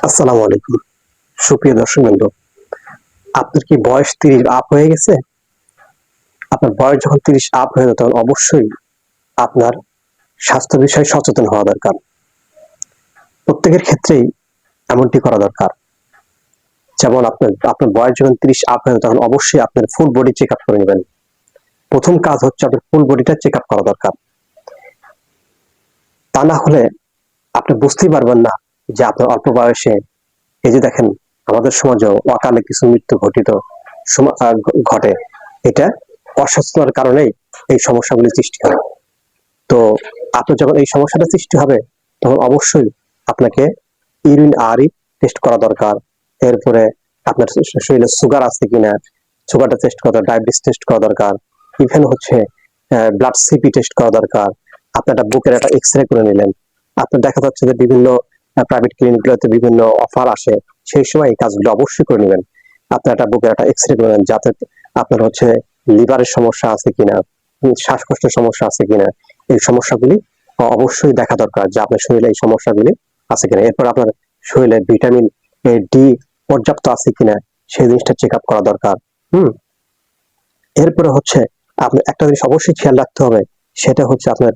আসসালামু আলাইকুম। সুপ্রিয় দর্শকবৃন্দ, আপনার কি বয়স ৩০ আপ হয়ে গেছে? আপনার বয়স যখন ৩০ আপ হয়ে যাবে তখন অবশ্যই আপনার স্বাস্থ্য বিষয়ে সচেতন হওয়া দরকার। প্রত্যেকের ক্ষেত্রেই এমনটি করা দরকার। যেমন আপনার বয়স যখন ৩০ আপ হয়ে যাবে তখন অবশ্যই আপনার ফুল বডি চেকআপ করে নিবেন। প্রথম কাজ হচ্ছে আপনার ফুল বডিটা চেকআপ করা দরকার। তা না হলে আপনি বুঝতেই পারবেন না যে আপনার অল্প বয়সে এই যে দেখেন আমাদের সমাজেও অকালে কিছু মৃত্যু ঘটে। এটা অসচেতনতার কারণেই এই সমস্যাগুলি সৃষ্টি হয়। তো আপনার যখন এই সমস্যাটা সৃষ্টি হবে তখন অবশ্যই আপনাকে ইউরিন আরই টেস্ট করা দরকার। এরপরে আপনার শরীরে সুগার আছে কিনা সুগারটা টেস্ট করা দরকার, ডায়াবেটিস টেস্ট করা দরকার, ইভেন হচ্ছে ব্লাড সিপি টেস্ট করা দরকার। আপনি একটা বুকের একটা এক্স-রে করে নিলেন। আপনার দেখা যাচ্ছে যে বিভিন্ন প্রাইভেট ক্লিনিকগুলোতে বিভিন্ন অফার আসে, সেই সময় এই কাজগুলো অবশ্যই করে নেবেন। আপনার একটা বুকের একটা এক্স-রে করে নেন যাতে আপনার হচ্ছে লিভারের সমস্যা আছে কিনা, শ্বাসকষ্টের সমস্যা আছে কিনা, এই সমস্যাগুলি অবশ্যই দেখা দরকার যে আপনার শরীরে এই সমস্যাগুলি আছে কিনা। এরপর আপনার শরীরে ভিটামিন ডি পর্যাপ্ত আছে কিনা সেই জিনিসটা চেক আপ করা দরকার। হুম এরপরে হচ্ছে আপনি একটা জিনিস অবশ্যই খেয়াল রাখতে হবে, সেটা হচ্ছে আপনার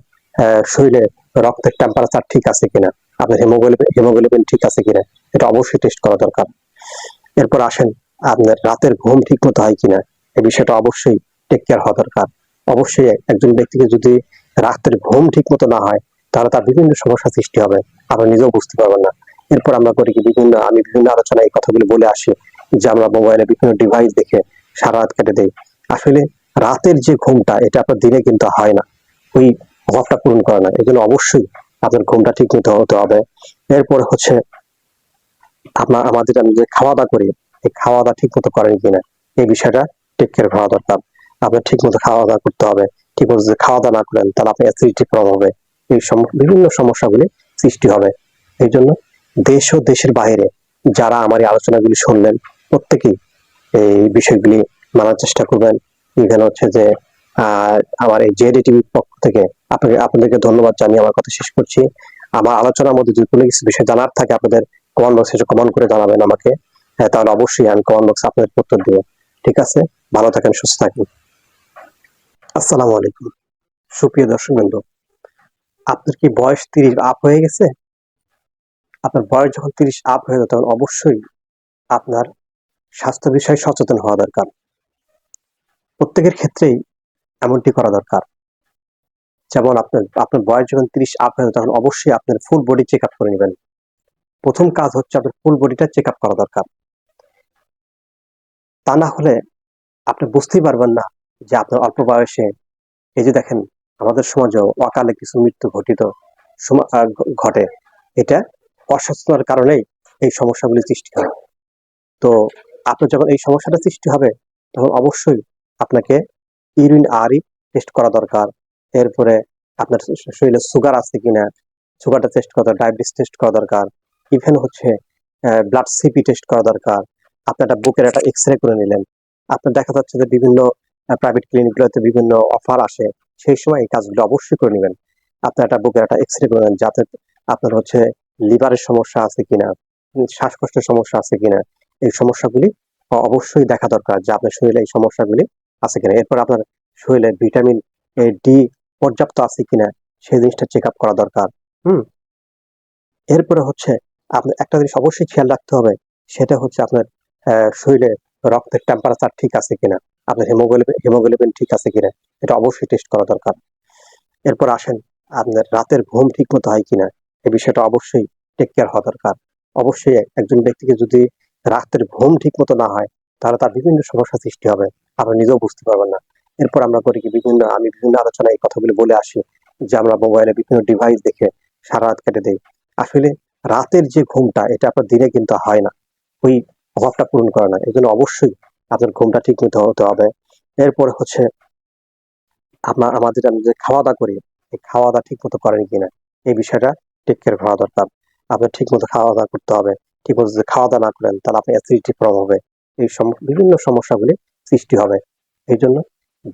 শরীরে রক্তের টেম্পারেচার ঠিক আছে কিনা, আপনার হিমোগ্লোবিন ঠিক আছে কিনা, এটা অবশ্যই টেস্ট করা দরকার। এরপর আসেন আপনার রাতের ঘুম ঠিক মতো হয় কিনা, এই বিষয়টা অবশ্যই টেক কেয়ার হওয়া দরকার। অবশ্যই একজন ব্যক্তিকে যদি রাতের ঘুম ঠিক মতো না হয় তাহলে তার বিভিন্ন সমস্যা সৃষ্টি হবে, আপনি নিজেও বুঝতে পারবেন না। এরপর আমরা করি কি আমি বিভিন্ন আলোচনায় এই কথাগুলি বলে আসি যে আমরা মোবাইলে বিভিন্ন ডিভাইস দেখে সারা রাত কেটে দেই। আসলে রাতের যে ঘুমটা এটা আপনার দিনে কিন্তু হয় না, ওই অভাবটা পূরণ করে না। এই জন্য অবশ্যই আপনার ঘুমটা ঠিক মতো হতে হবে। এরপর হচ্ছে আমাদের আমি যে খাওয়া দাওয়া করি এই খাওয়া দাওয়া ঠিক মতো করেন কিনা এই বিষয়টা টেক কেয়ার করা দরকার। আপনার ঠিক মতো খাওয়া দাওয়া করতে হবে। ঠিক মতো যদি খাওয়া দাওয়া না করেন তাহলে আপনার অ্যাসিডিটি প্রবলেম হবে, এই বিভিন্ন সমস্যাগুলি সৃষ্টি হবে। এই জন্য দেশ ও দেশের বাইরে যারা আমার এই আলোচনাগুলি শুনলেন প্রত্যেকেই এই বিষয়গুলি মানার চেষ্টা করবেন। ইভেন হচ্ছে যে আমার এই জেডি টিভির পক্ষ থেকে আপনাদেরকে ধন্যবাদ জানিয়ে আমার কথা শেষ করছি। আমার আলোচনার মধ্যে যদি কোনো কিছু বিষয় জানার থাকে আপনাদের কমেন্ট বক্সে কমেন্ট করে জানাবেন আমাকে। হ্যাঁ, তাহলে অবশ্যই আমি কমেন্ট বক্সে আপনাদের উত্তর দেবো। ঠিক আছে, ভালো থাকেন, সুস্থ থাকেন। আসসালামু আলাইকুম। সুপ্রিয় দর্শকবৃন্দ, আপনার কি বয়স ৩০ আপ হয়ে গেছে? আপনার বয়স যখন ৩০ আপ হয়ে যাবে তখন অবশ্যই আপনার স্বাস্থ্য বিষয়ে সচেতন হওয়া দরকার। প্রত্যেকের ক্ষেত্রেই এমনটি করা দরকার। যেমন আপনার বয়স যখন ৩০ আপ হয়ে যাবে তখন অবশ্যই আপনার ফুল বডি চেক আপ করে নেবেন। প্রথম কাজ হচ্ছে আপনার ফুল বডিটা চেক আপ করা দরকার। তা না হলে আপনি বুঝতেই পারবেন না যে আপনার অল্প বয়সে এই যে দেখেন আমাদের সমাজেও অকালে কিছু মৃত্যু ঘটে। এটা অসচেতনতার কারণেই এই সমস্যাগুলি সৃষ্টি হয়। তো আপনার যখন এই সমস্যাটা সৃষ্টি হবে তখন অবশ্যই আপনাকে ইউরিন আরই টেস্ট করা দরকার। এরপরে আপনার শরীরে সুগার আছে কিনা সুগারটা টেস্ট করা দরকার, ডায়াবেটিস টেস্ট করা দরকার, ইভেন হচ্ছে ব্লাড সিপি টেস্ট করা দরকার। আপনার একটা বুকের একটা এক্স-রে করে নিলেন। আপনার দেখা যাচ্ছে যে বিভিন্ন প্রাইভেট ক্লিনিকগুলোতে বিভিন্ন অফার আসে, সেই সময় এই কাজগুলো অবশ্যই করে নেবেন। আপনার একটা বুকের একটা এক্স-রে করে নেন যাতে আপনার হচ্ছে লিভারের সমস্যা আছে কিনা, শ্বাসকষ্টের সমস্যা আছে কিনা, এই সমস্যাগুলি অবশ্যই দেখা দরকার যে আপনার শরীরে এই সমস্যাগুলি আছে কিনা। এরপর আপনার শরীরে ভিটামিন ডি পর্যাপ্ত আছে কিনা সেই জিনিসটা চেক আপ করা দরকার। হুম এরপরে হচ্ছে আপনার একটা জিনিস অবশ্যই খেয়াল রাখতে হবে, সেটা হচ্ছে আপনার শরীরে রক্তের টেম্পারেচার ঠিক আছে কিনা, আপনার হিমোগ্লোবিন ঠিক আছে কিনা, এটা অবশ্যই টেস্ট করা দরকার। এরপর আসেন আপনার রাতের ঘুম ঠিক মতো হয় কিনা এই বিষয়টা অবশ্যই টেক কেয়ার হওয়া দরকার। অবশ্যই একজন ব্যক্তিকে যদি রাতের ঘুম ঠিক মতো না হয় তাহলে তার বিভিন্ন সমস্যা সৃষ্টি হবে, আপনি নিজেও বুঝতে পারবেন না। এরপর আমরা করি কি আমি বিভিন্ন আলোচনায় এই কথাগুলি বলে আসি যে আমরা মোবাইলে বিভিন্ন ডিভাইস দেখে সারা রাত কেটে দেই। আসলে রাতের যে ঘুমটা এটা আপনার দিনে কিন্তু হয় না, ওই অভাবটা পূরণ করে না। এই জন্য অবশ্যই আপনার ঘুমটা ঠিক মতো হতে হবে। এরপর হচ্ছে আমি যে খাওয়া দাওয়া করি এই খাওয়া দাওয়া ঠিক মতো করেন কিনা এই বিষয়টা টেক কেয়ার করা দরকার। আপনার ঠিক মতো খাওয়া দাওয়া করতে হবে। ঠিক মতো যদি খাওয়া দাওয়া না করেন তাহলে আপনার অ্যাসিডিটি প্রবলেম হবে, এই বিভিন্ন সমস্যাগুলি সৃষ্টি হবে। এই জন্য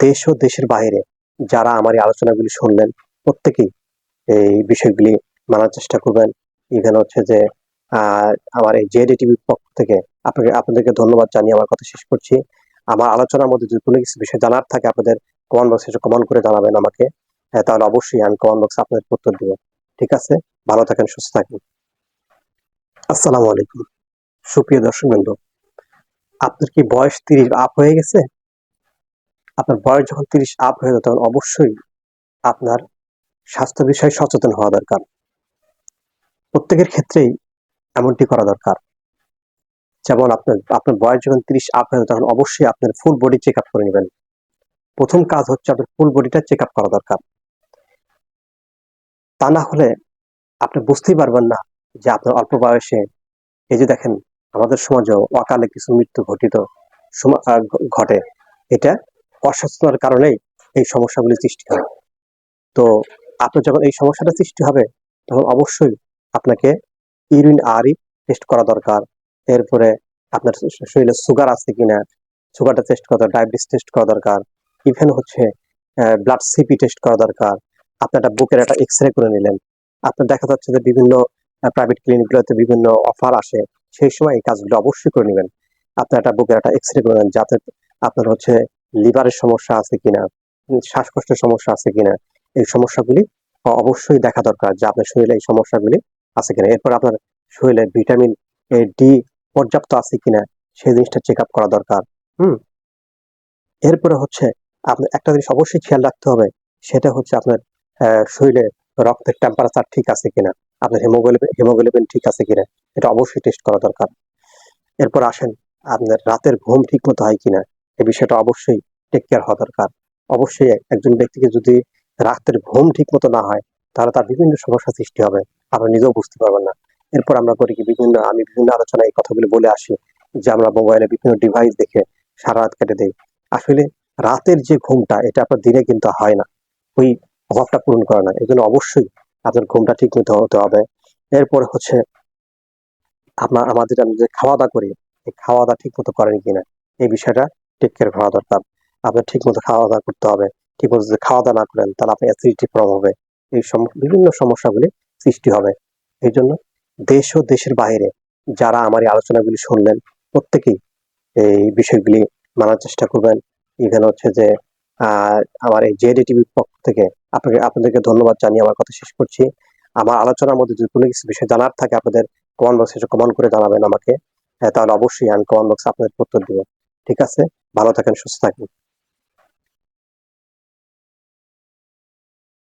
দেশ ও দেশের বাইরে যারা আমার এই আলোচনাগুলি শুনলেন প্রত্যেকেই এই বিষয়গুলি মানার চেষ্টা করবেন। ইভেন হচ্ছে যে আমার এই জেডি টিভির পক্ষ থেকে আপনাদেরকে ধন্যবাদ জানিয়ে আমার কথা শেষ করছি। আমার আলোচনার মধ্যে যদি কোনো কিছু বিষয় জানার থাকে আপনাদের কমেন্ট বক্সে কমেন্ট করে জানাবেন আমাকে। তাহলে অবশ্যই আমি কমেন্ট বক্সে আপনাদের উত্তর দিব। ঠিক আছে? ভালো থাকেন, সুস্থ থাকেন। আসসালামু আলাইকুম। সুপ্রিয় দর্শকবৃন্দ, আপনার কি বয়স 30 আপ হয়ে গেছে? আপনার বয়স যখন 30 আপ হয়ে যায় তখন অবশ্যই আপনার স্বাস্থ্য বিষয়ে সচেতন হওয়া দরকার। প্রত্যেকের ক্ষেত্রেই এমনটি করা দরকার। যেমন আপনার বয়স যখন 30 আপ হয়ে যায় তখন অবশ্যই আপনার ফুল বডি চেক আপ করে নেবেন। প্রথম কাজ হচ্ছে আপনার ফুল বডিটা চেক আপ করা দরকার। তা না হলে আপনি বুঝতেই পারবেন না যে আপনার অল্প বয়সে এই যে দেখেন আমাদের সমাজেও অকালে কিছু মৃত্যু ঘটে। এটা অসচেতনতার কারণেই এই সমস্যাগুলি সৃষ্টি হয়। তো আপনার যখন এই সমস্যাটা সৃষ্টি হবে তখন অবশ্যই আপনাকে ইউরিন টেস্ট করা দরকার। এরপরে আপনার শরীরে সুগার আছে কিনা সুগারটা টেস্ট করা দরকার, ডায়াবেটিস টেস্ট করা দরকার, ইভেন হচ্ছে ব্লাড সিপি টেস্ট করা দরকার। আপনার একটা বুকের একটা এক্স-রে করে নিলেন। আপনার দেখা যাচ্ছে যে বিভিন্ন প্রাইভেট ক্লিনিকগুলোতে বিভিন্ন অফার আসে, সেই সময় এই কাজগুলো অবশ্যই করে নেবেন। আপনার একটা বুকের একটা এক্স-রে করে নেন যাতে আপনার হচ্ছে লিভারের সমস্যা আছে কিনা, শ্বাসকষ্টের সমস্যা আছে কিনা, এই সমস্যাগুলি অবশ্যই দেখা দরকার যে আপনার শরীরে এই সমস্যাগুলি আছে কিনা। এরপর আপনার শরীরে ভিটামিন ডি পর্যাপ্ত আছে কিনা সেই জিনিসটা চেক আপ করা দরকার। হুম এরপরে হচ্ছে আপনার একটা জিনিস অবশ্যই খেয়াল রাখতে হবে, সেটা হচ্ছে আপনার শরীরে রক্তের টেম্পারেচার ঠিক আছে কিনা, আপনার হিমোগ্লোবিন ঠিক আছে কিনা, এটা অবশ্যই টেস্ট করা দরকার। এরপর আসেন আপনার রাতের ঘুম ঠিক মতো হয় কিনা, এই বিষয়টা অবশ্যই টেক কেয়ার হওয়া দরকার। অবশ্যই একজন ব্যক্তিকে যদি রাতের ঘুম ঠিক মতো না হয় তাহলে তার বিভিন্ন সমস্যা সৃষ্টি হবে, আপনি নিজেও বুঝতে পারবেন না। এরপর আমরা করি কি আমি বিভিন্ন আলোচনায় এই কথাগুলো বলে আসি যে আমরা মোবাইলে বিভিন্ন ডিভাইস দেখে সারা রাত কেটে দেই। আসলে রাতের যে ঘুমটা এটা আপনার দিনে কিন্তু হয় না, ওই অভাবটা পূরণ করে না। এই জন্য অবশ্যই আপনার ঘুমটা ঠিক মতো হতে হবে। এরপর হচ্ছে আমাদের যে খাওয়া দাওয়া করি, এই খাওয়া দাওয়া ঠিক মতো করেন কিনা এই বিষয়টা টেক কেয়ার করা দরকার। আপনার ঠিক মতো খাওয়া দাওয়া করতে হবে। ঠিক মতো যদি খাওয়া দাওয়া না করেন তাহলে আপনার অ্যাসিডিটি প্রবলেম হবে, এই বিভিন্ন সমস্যাগুলি সৃষ্টি হবে। এই জন্য দেশ ও দেশের বাইরে যারা আমার এই আলোচনাগুলি শুনলেন প্রত্যেকেই এই বিষয়গুলি মানার চেষ্টা করবেন। ইভেন হচ্ছে যে আমার এই জেডি টিভির পক্ষ থেকে আপনাদেরকে ধন্যবাদ জানিয়ে আমার কথা শেষ করছি। আমার আলোচনার মধ্যে যদি কোনো কিছু বিষয় জানার থাকে আপনাদের কমেন্ট বক্সে কমেন্ট করে জানাবেন আমাকে। তাহলে অবশ্যই আমি কমেন্ট বক্সে আপনাদের উত্তর দিব। ঠিক আছে? ভালো থাকেন, সুস্থ থাকেন।